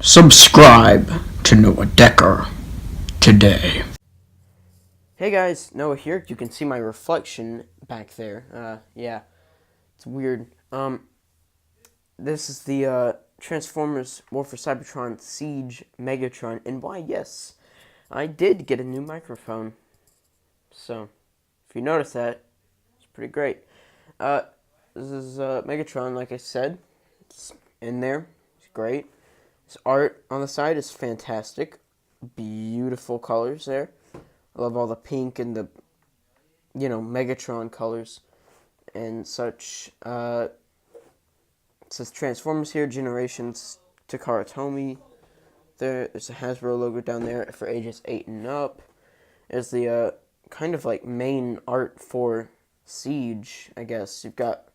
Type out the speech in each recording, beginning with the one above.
Subscribe to Noah Decker today. Hey guys, Noah here. You can see my reflection back there. Yeah, it's weird. This is the Transformers War for Cybertron Siege Megatron, and why, yes, I did get a new microphone. So, if you notice that, it's pretty great. Uh, this is Megatron, like I said. It's in there. It's great. His art on the side is fantastic. Beautiful colors there. I love all the pink and the Megatron colors and such. It says Transformers here, Generations Takara Tomy. There's a Hasbro logo down there for ages 8 and up. There's the kind of like main art for Siege, I guess. You've got,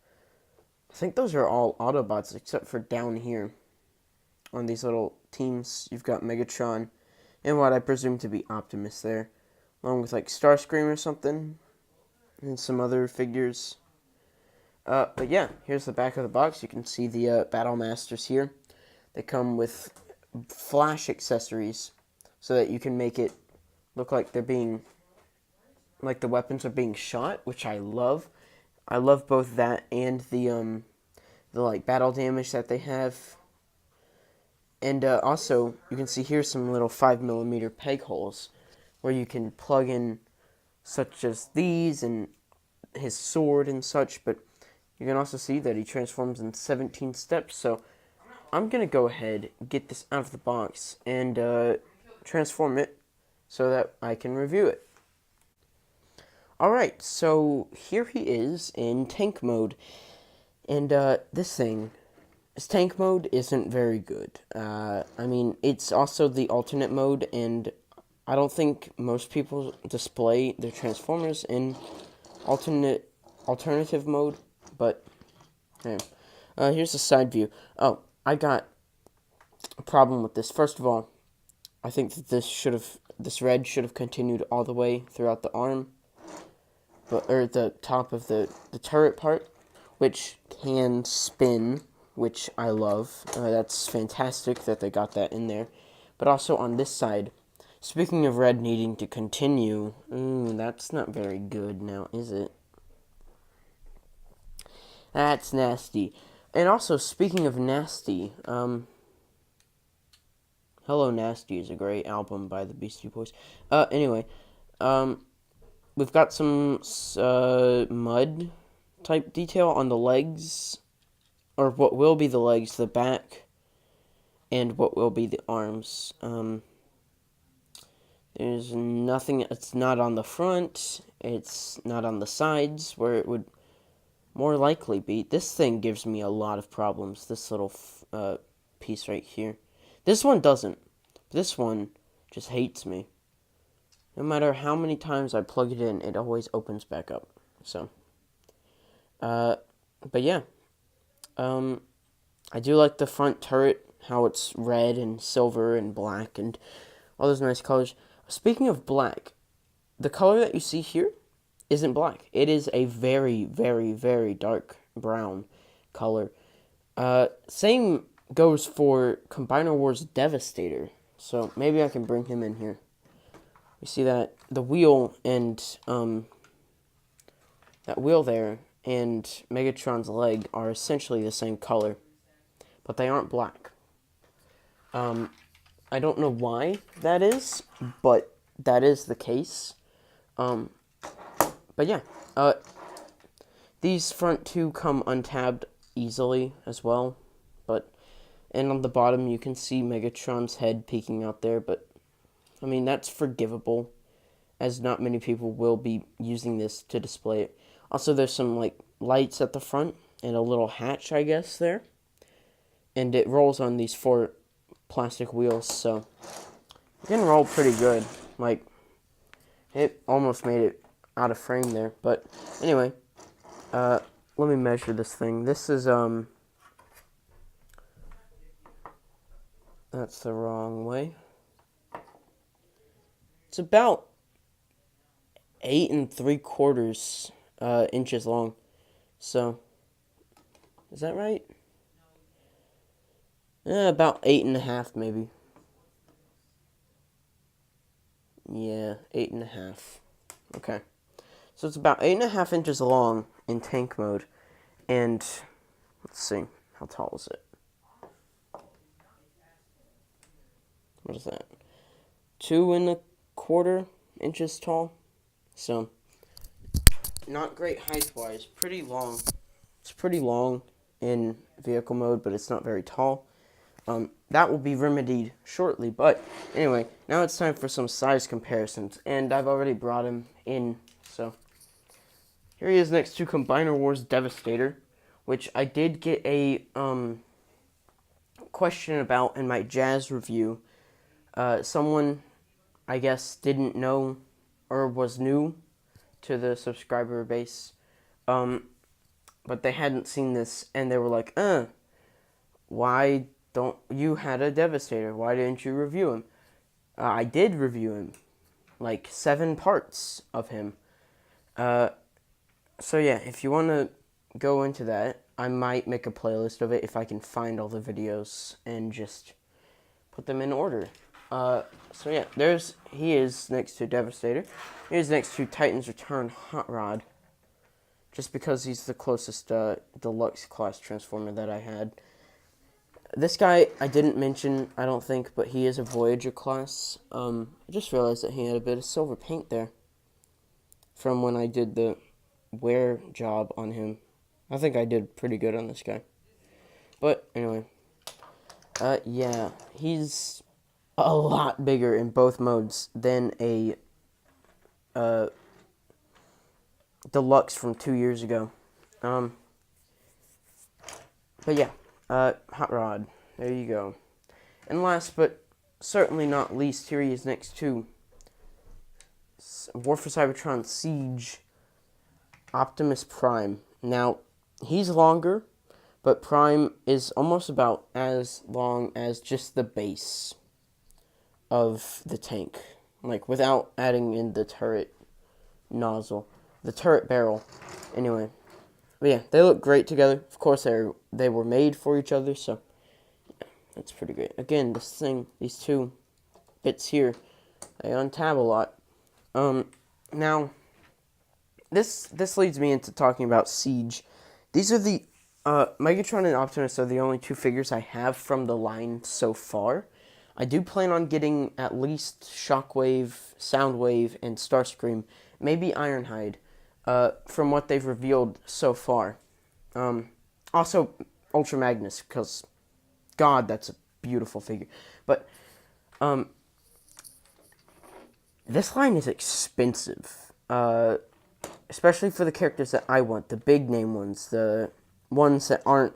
I think those are all Autobots except for down here on these little teams. You've got Megatron and what I presume to be Optimus there, along with like Starscream or something, and some other figures. But yeah, here's the back of the box. You can see the Battle Masters here. They come with flash accessories so that you can make it look like they're being, like the weapons are being shot, which I love. I love both that and the like battle damage that they have. And also, you can see here some little 5mm peg holes where you can plug in such as these and his sword and such, but you can also see that he transforms in 17 steps, so I'm going to go ahead, get this out of the box, and transform it so that I can review it. Alright, so here he is in tank mode, and this tank mode isn't very good. I mean, it's also the alternate mode, and I don't think most people display their Transformers in alternative mode, but yeah. Here's the side view. Oh, I got a problem with this. First of all, I think that this red should have continued all the way throughout the arm, or the top of the turret part, which can spin, which I love. That's fantastic that they got that in there. But also on this side, speaking of red needing to continue, that's not very good now, is it? That's nasty. And also, speaking of nasty, Hello Nasty is a great album by the Beastie Boys. Anyway, we've got some mud type detail on the legs, or what will be the legs, the back, and what will be the arms. There's nothing, it's not on the front, it's not on the sides, where it would more likely be. This thing gives me a lot of problems, this little piece right here. This one doesn't. This one just hates me. No matter how many times I plug it in, it always opens back up. So, but yeah. I do like the front turret, how it's red and silver and black and all those nice colors. Speaking of black, the color that you see here isn't black. It is a very, very, very dark brown color. Same goes for Combiner Wars Devastator. So maybe I can bring him in here. You see that the wheel and that wheel there and Megatron's leg are essentially the same color, but they aren't black. I don't know why that is, but that is the case. But yeah, these front two come untabbed easily as well, and on the bottom you can see Megatron's head peeking out there, but I mean that's forgivable, as not many people will be using this to display it. Also, there's some like lights at the front and a little hatch, I guess, there, and it rolls on these 4 plastic wheels, so it can roll pretty good. Like, it almost made it out of frame there, but anyway, let me measure this thing. This is that's the wrong way. It's about 8 3/4 inches long. So, is that right? About 8.5 maybe. Yeah, 8.5. Okay. So it's about 8.5 inches long in tank mode. And let's see, how tall is it? What is that? 2.25 inches tall. So not great height wise. Pretty long. It's pretty long in vehicle mode, but it's not very tall. That will be remedied shortly. But anyway, now it's time for some size comparisons, and I've already brought him in. So here he is next to Combiner Wars Devastator, which I did get a question about in my Jazz review. Someone, I guess, didn't know or was new to the subscriber base, but they hadn't seen this, and they were like, why don't you had a Devastator? Why didn't you review him? I did review him, like 7 parts of him. So yeah, if you want to go into that, I might make a playlist of it if I can find all the videos and just put them in order. So yeah, he is next to Devastator. He is next to Titan's Return Hot Rod, just because he's the closest deluxe class transformer that I had. This guy I didn't mention, I don't think, but he is a Voyager class. I just realized that he had a bit of silver paint there from when I did the wear job on him. I think I did pretty good on this guy. But anyway, yeah, he's a lot bigger in both modes than a deluxe from 2 years ago. But yeah, Hot Rod, there you go. And last but certainly not least, here he is next to War for Cybertron Siege Optimus Prime. Now, he's longer, but Prime is almost about as long as just the base of the tank, like without adding in the turret nozzle, the turret barrel. Anyway, but yeah, they look great together. Of course, they were made for each other, so yeah, that's pretty great. Again, these two bits here, they untab a lot. Now, this leads me into talking about Siege. These are the Megatron and Optimus are the only 2 figures I have from the line so far. I do plan on getting at least Shockwave, Soundwave, and Starscream, maybe Ironhide, from what they've revealed so far. Also, Ultra Magnus, because, God, that's a beautiful figure. But, this line is expensive, especially for the characters that I want, the big name ones, the ones that aren't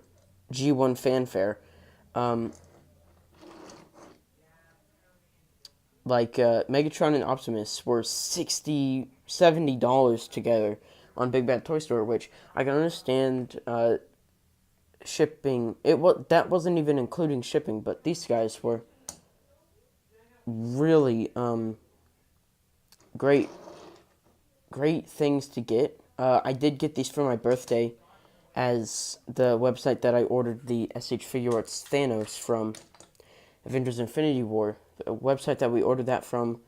G1 fanfare. Like Megatron and Optimus were $60, $70 together on Big Bad Toy Store, which I can understand shipping. That wasn't even including shipping, but these guys were really great things to get. I did get these for my birthday, as the website that I ordered the SH Figure Arts Thanos from, Avengers Infinity War, the website that we ordered that from,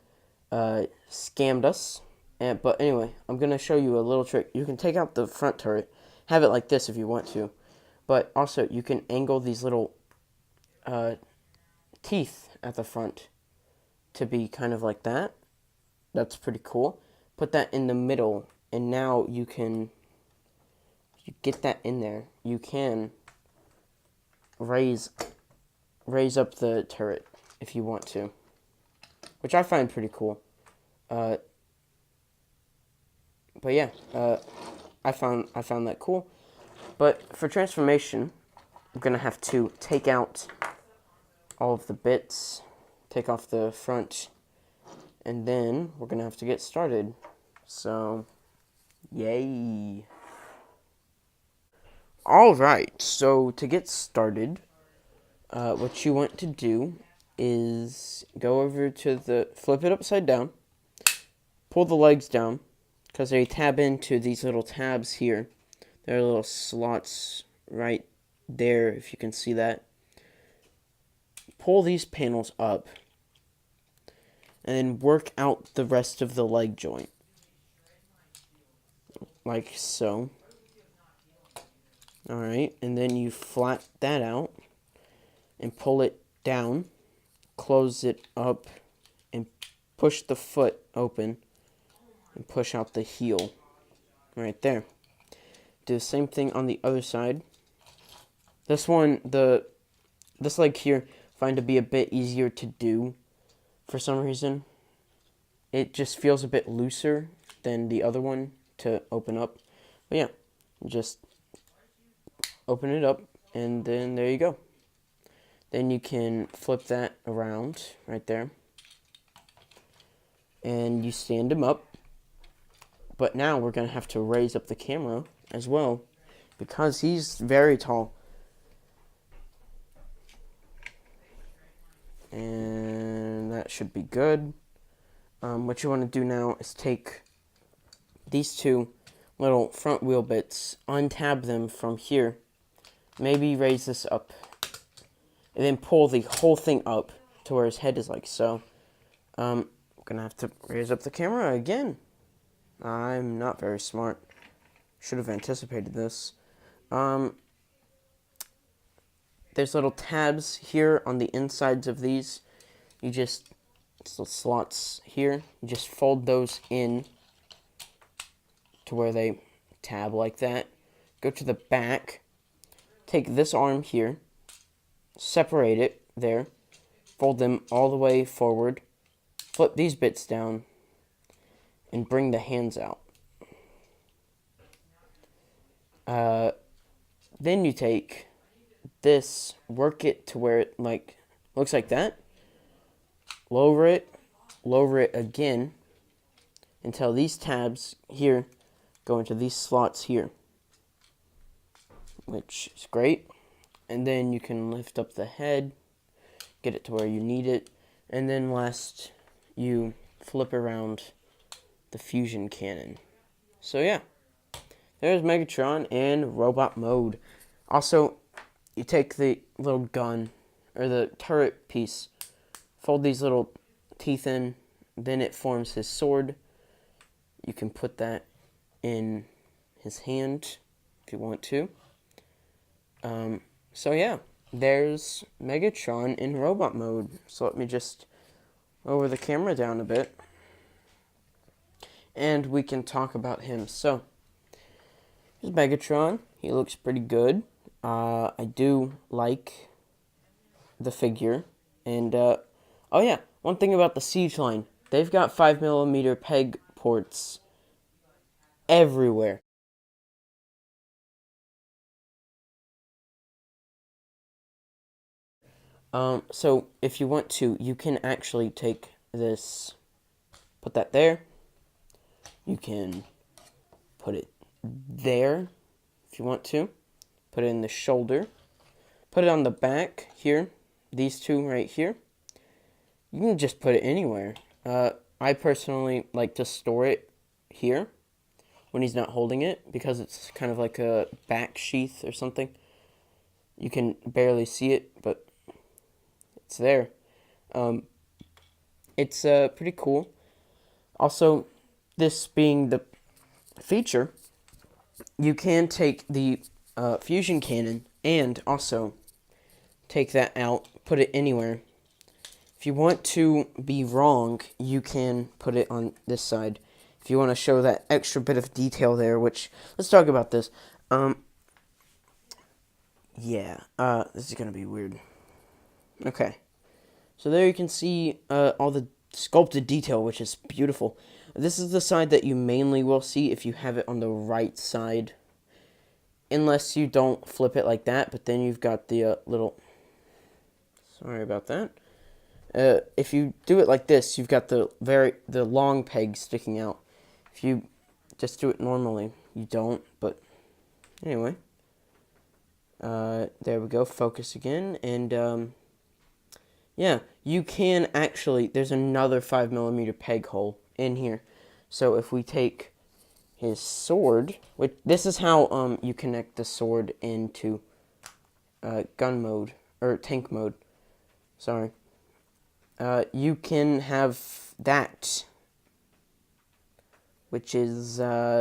scammed us. But anyway, I'm going to show you a little trick. You can take out the front turret, have it like this if you want to, but also you can angle these little teeth at the front to be kind of like that. That's pretty cool. Put that in the middle, and now you get that in there. You can raise up the turret if you want to, which I find pretty cool. But yeah, I found that cool. But for transformation, I'm gonna have to take out all of the bits, take off the front, and then we're gonna have to get started. So, yay! All right. So to get started, what you want to do is go over to flip it upside down, pull the legs down, because they tab into these little tabs here. There are little slots right there, if you can see that. pull these panels up and then work out the rest of the leg joint. Like so. Alright, and then you flat that out and pull it down, close it up, and push the foot open and push out the heel right there. Do the same thing on the other side. This one, this leg here, I find to be a bit easier to do for some reason. It just feels a bit looser than the other one to open up. But yeah, just open it up, and then there you go. Then you can flip that around right there, and you stand him up. But now we're going to have to raise up the camera as well, because he's very tall. And that should be good. What you want to do now is take these two little front wheel bits, untab them from here, maybe raise this up, and then pull the whole thing up to where his head is like so. I'm going to have to raise up the camera again. I'm not very smart. Should have anticipated this. There's little tabs here on the insides of these. You just, little slots here, you just fold those in to where they tab like that. Go to the back, take this arm here, separate it there, fold them all the way forward, flip these bits down, and bring the hands out. Then you take this, work it to where it looks like that, lower it again until these tabs here go into these slots here, which is great. And then you can lift up the head, get it to where you need it, and then last you flip around the fusion cannon. So yeah, there's Megatron in robot mode. Also, you take the little gun, or the turret piece, fold these little teeth in, then it forms his sword. You can put that in his hand if you want to. So yeah, there's Megatron in robot mode. So let me just lower the camera down a bit, and we can talk about him. So, here's Megatron. He looks pretty good. I do like the figure. And, oh yeah, one thing about the Siege line. They've got 5mm peg ports everywhere. So if you want to, you can actually take this, put that there. You can put it there if you want to. Put it in the shoulder. Put it on the back here. These two right here. You can just put it anywhere. I personally like to store it here when he's not holding it, because it's kind of like a back sheath or something. You can barely see it, but it's there. It's pretty cool. Also, this being the feature, you can take the fusion cannon and also take that out, put it anywhere. If you want to be wrong, you can put it on this side. If you want to show that extra bit of detail there, which, let's talk about this. Yeah, this is going to be weird. Okay. So there you can see all the sculpted detail, which is beautiful. This is the side that you mainly will see if you have it on the right side. Unless you don't flip it like that, but then you've got the little... Sorry about that. If you do it like this, you've got the long peg sticking out. If you just do it normally, you don't, but anyway. There we go, focus again, and yeah, you can actually, there's another 5mm peg hole in here. So if we take his sword, which this is how you connect the sword into gun mode, or tank mode. Sorry. You can have that, which is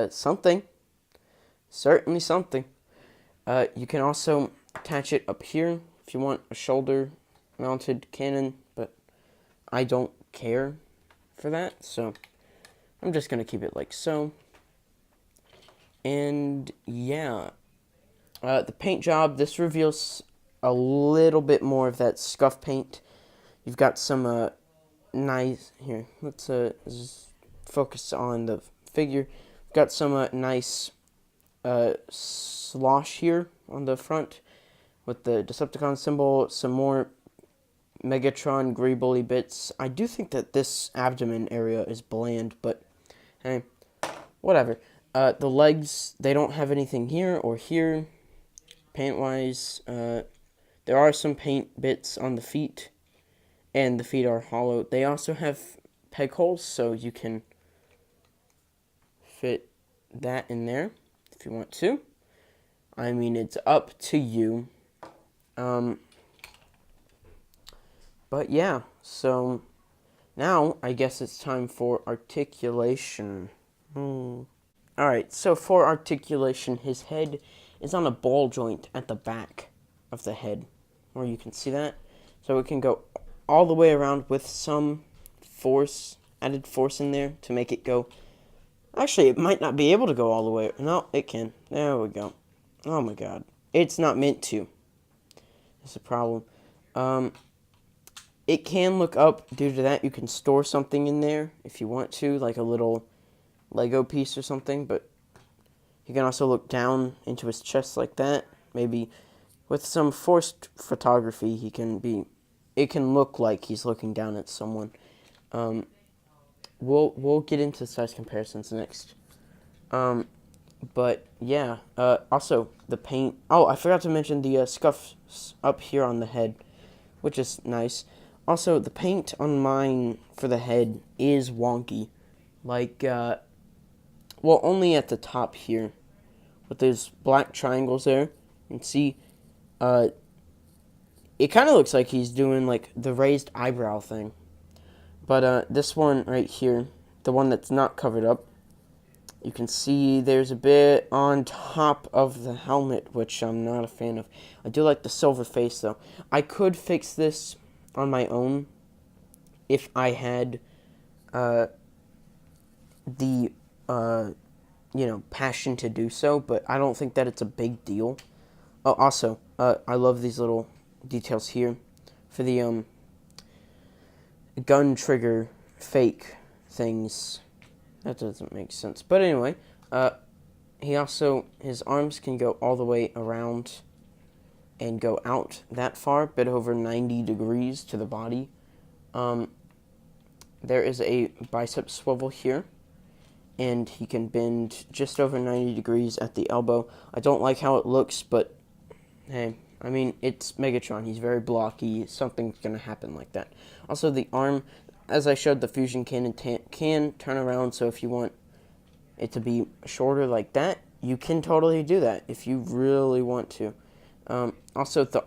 something. Certainly something. You can also attach it up here if you want a shoulder-mounted cannon, but I don't care for that, so I'm just going to keep it like so. And yeah, the paint job, this reveals a little bit more of that scuff paint. You've got some nice, here, let's just focus on the figure. We've got some nice slosh here on the front with the Decepticon symbol, some more Megatron greebly bits. I do think that this abdomen area is bland, but hey, whatever. The legs, they don't have anything here or here, paint-wise. There are some paint bits on the feet, and the feet are hollow. They also have peg holes, so you can fit that in there if you want to. I mean, it's up to you. But yeah, so now I guess it's time for articulation. Alright, so for articulation, his head is on a ball joint at the back of the head, where you can see that. So it can go all the way around with some force, added force in there to make it go. Actually, it might not be able to go all the way. No, it can. There we go. Oh my god. It's not meant to. That's a problem. It can look up. Due to that, you can store something in there if you want to, like a little Lego piece or something, but you can also look down into his chest like that. Maybe with some forced photography, it can look like he's looking down at someone. We'll get into size comparisons next. But yeah, also the paint. Oh, I forgot to mention the scuffs up here on the head, which is nice. Also, the paint on mine for the head is wonky. Like, well, only at the top here. With those black triangles there. You can see, it kind of looks like he's doing, like, the raised eyebrow thing. But, this one right here, the one that's not covered up, you can see there's a bit on top of the helmet, which I'm not a fan of. I do like the silver face, though. I could fix this on my own if I had the passion to do so, but I don't think that it's a big deal. Oh, also, I love these little details here for the gun trigger fake things. That doesn't make sense. But anyway, his arms can go all the way around and go out that far, bit over 90 degrees to the body. There is a bicep swivel here, and he can bend just over 90 degrees at the elbow. I don't like how it looks, but hey, I mean, it's Megatron. He's very blocky. Something's going to happen like that. Also, the arm, as I showed, the fusion cannon can turn around, so if you want it to be shorter like that, you can totally do that if you really want to. Also, the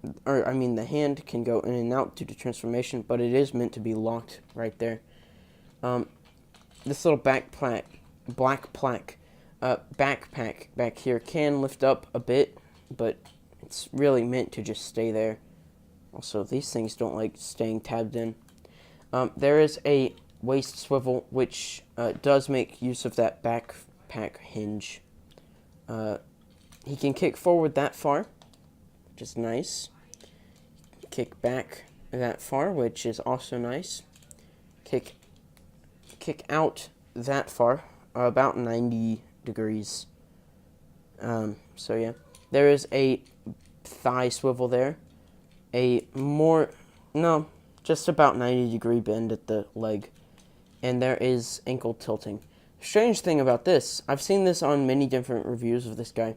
the hand can go in and out due to transformation, but it is meant to be locked right there. This little backpack back here can lift up a bit, but it's really meant to just stay there. Also, these things don't like staying tabbed in. There is a waist swivel, which does make use of that backpack hinge. He can kick forward that far, which is nice. Kick back that far, which is also nice. Kick out that far, about 90 degrees. So yeah, there is a thigh swivel there. Just about 90-degree bend at the leg. And there is ankle tilting. Strange thing about this, I've seen this on many different reviews of this guy.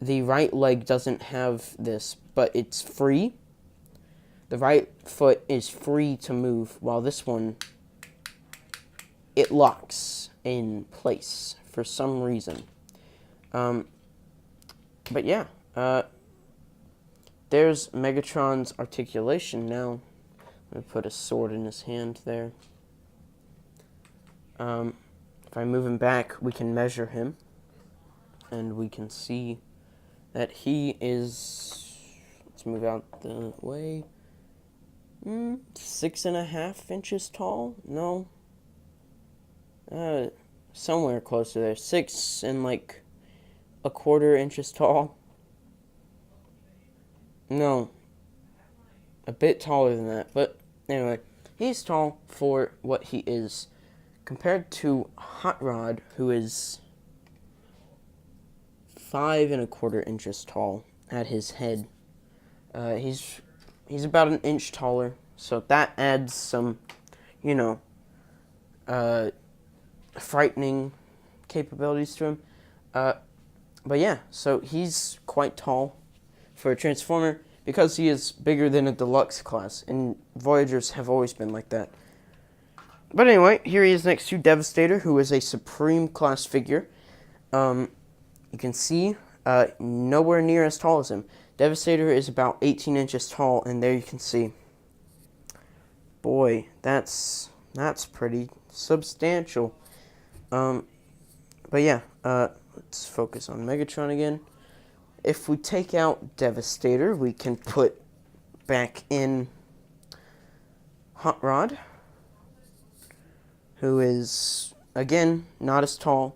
The right leg doesn't have this, but it's free. The right foot is free to move, while this one, it locks in place for some reason. But yeah, there's Megatron's articulation now. I'm going to put a sword in his hand there. If I move him back, we can measure him. And we can see that he is... Let's move out the way. 6.5 inches tall? No. Somewhere close to there. 6 and like a quarter inches tall. No. A bit taller than that. But anyway, he's tall for what he is. Compared to Hot Rod, who is 5.25 inches tall at his head. He's about an inch taller, so that adds some, you know, frightening capabilities to him. But yeah, so he's quite tall for a Transformer because he is bigger than a deluxe class, and Voyagers have always been like that. But anyway, here he is next to Devastator, who is a Supreme class figure. You can see nowhere near as tall as him. Devastator is about 18 inches tall, and there you can see. Boy, that's pretty substantial. But yeah, let's focus on Megatron again. If we take out Devastator, we can put back in Hot Rod, who is, again, not as tall.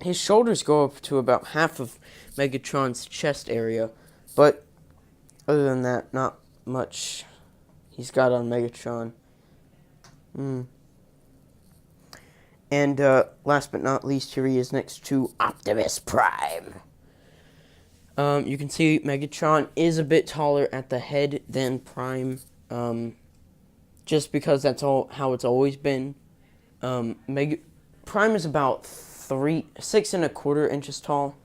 His shoulders go up to about half of Megatron's chest area, but other than that, not much he's got on Megatron. And last but not least, here he is next to Optimus Prime. You can see Megatron is a bit taller at the head than Prime, just because that's how it's always been. Prime is about 6.25 inches tall.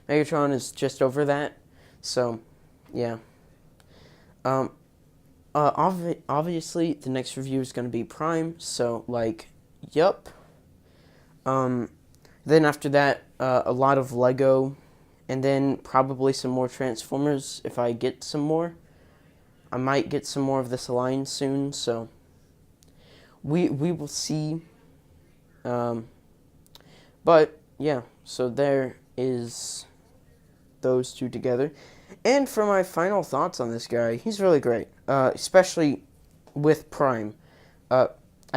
Megatron is just over that. So, yeah. Obviously, the next review is going to be Prime. So, like, yup. Then after that, a lot of Lego, and then probably some more Transformers if I get some more. I might get some more of this line soon, so we will see. But yeah, so there is those two together. And for my final thoughts on this guy, he's really great, especially with Prime. I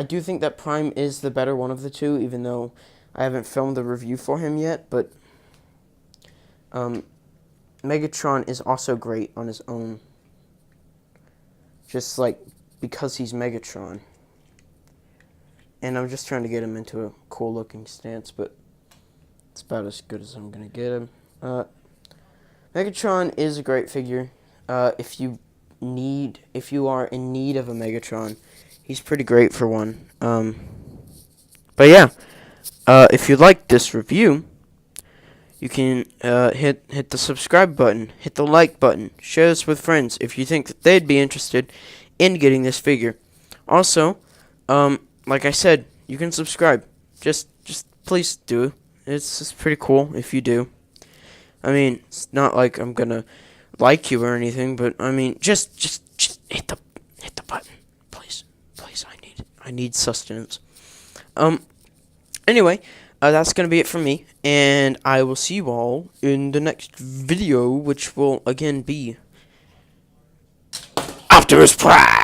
do think that Prime is the better one of the two, even though I haven't filmed a review for him yet, but Megatron is also great on his own. Just like because he's Megatron. And I'm just trying to get him into a cool looking stance, but it's about as good as I'm gonna get him. Megatron is a great figure. If you are in need of a Megatron, he's pretty great for one. But yeah, if you like this review, you can hit the subscribe button, hit the like button, share this with friends if you think that they'd be interested in getting this figure. Also, like I said, you can subscribe. Just please do. It's pretty cool if you do. I mean, it's not like I'm gonna like you or anything, but I mean, just hit the button, please. I need sustenance. Anyway, that's gonna be it from me, and I will see you all in the next video, which will again be Optimus Prime.